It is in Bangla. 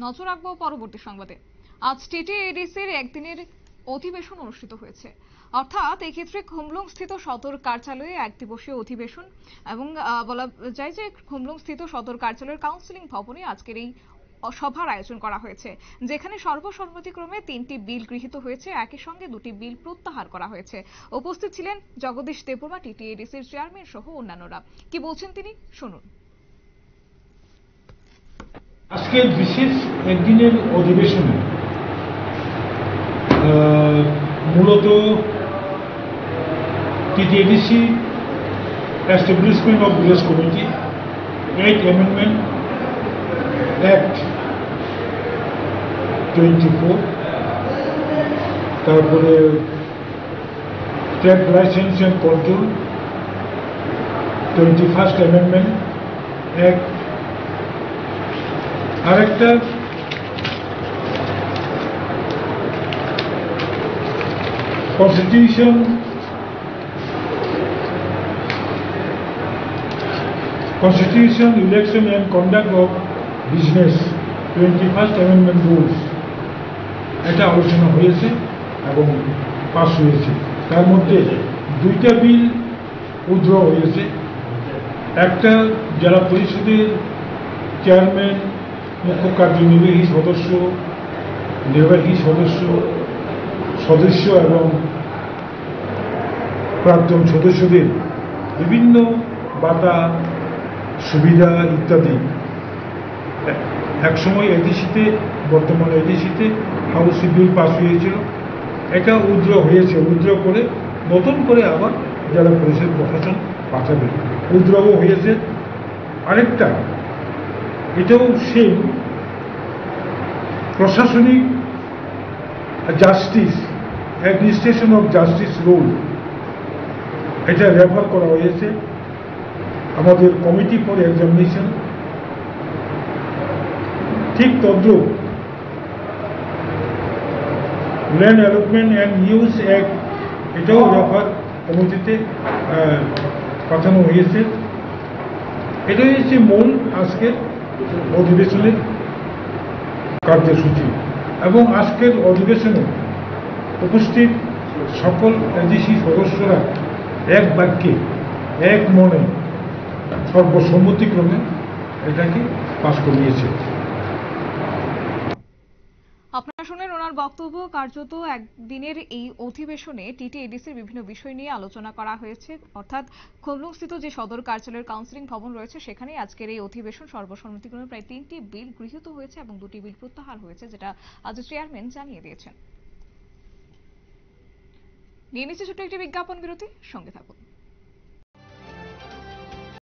নজর রাখবো পরবর্তী সংবাদে। আজ টিটিএডিসির একদিনের অধিবেশন অনুষ্ঠিত হয়েছে। অর্থাৎ এক্ষেত্রে খুমলুং স্থিত সদর কার্যালয়ে এক দিবসীয় অধিবেশন এবং বলা যায় যে খুমলুং স্থিত সদর কার্যালয়ের কাউন্সিলিং ভবনে আজকের এই সভার আয়োজন করা হয়েছে, যেখানে সর্বসম্মতিক্রমে 3টি বিল গৃহীত হয়েছে, একই সঙ্গে 2টি বিল প্রত্যাহার করা হয়েছে। উপস্থিত ছিলেন জগদীশ দেববর্মা, টিটিএডিসির চেয়ারম্যান সহ অন্যান্যরা। কি বলছেন তিনি, শুনুন। আজকে বিশেষ একদিনের অধিবেশনে মূলত TTADC establishment of village committee 8 amendment act 24, তারপরে trade licence and control 21st amendment act, আরেকটা constitution election and conduct of business 21st amendment rules, এটা আলোচনা হয়েছে এবং পাস হয়েছে। তার মধ্যে 2টা বিল উইথড্র হয়েছে। একটা জেলা পরিষদের চেয়ারম্যান, মুখ্য কার্যনির্বাহী সদস্য, নির্বাহী সদস্য এবং প্রাক্তন সদস্যদের বিভিন্ন ভাতা সুবিধা ইত্যাদি একসময় এডিসিতে, বর্তমানে এডিসিতে হাউসে বিল পাস হয়েছিল। এটা উইথড্র হয়েছে, উইথড্র করে নতুন করে আবার জেলা পরিষদ প্রশাসন পাঠাবে, উইথড্রও হয়েছে। আরেকটা এটাও সেম প্রশাসনিক justice, administration of justice rule, এটা রেফার করা হয়েছে আমাদের কমিটি ফর এক্সামিনেশন। ঠিক তদ্রুপ land allotment and use act, এটাও রেফার কমিটিতে পাঠানো হয়েছে। এটাই হচ্ছে মূল আজকের অধিবেশনের কার্যসূচি। এবং আজকের অধিবেশনে উপস্থিত সকল এডিসি সদস্যরা এক বাক্যে, এক মনে, সর্বসম্মতিক্রমে এটাকে পাস করিয়েছে। আপনারা শুনলেন ওনার বক্তব্য। কার্যত একদিনের এই অধিবেশনে টিটিএডিসির বিভিন্ন বিষয় নিয়ে আলোচনা করা হয়েছে। অর্থাৎ খুমলুংস্থিত যে সদর কার্যালয়ের কাউন্সিলিং ভবন রয়েছে, সেখানেই আজকের এই অধিবেশন। সর্বসম্মতিক্রমে প্রায় 3টি বিল গৃহীত হয়েছে এবং 2টি বিল প্রত্যাহার হয়েছে, যেটা আজ চেয়ারম্যান জানিয়ে দিয়েছেন। নিয়ে নিচ্ছে ছোট্ট একটি বিজ্ঞাপন বিরতি, সঙ্গে থাকুন।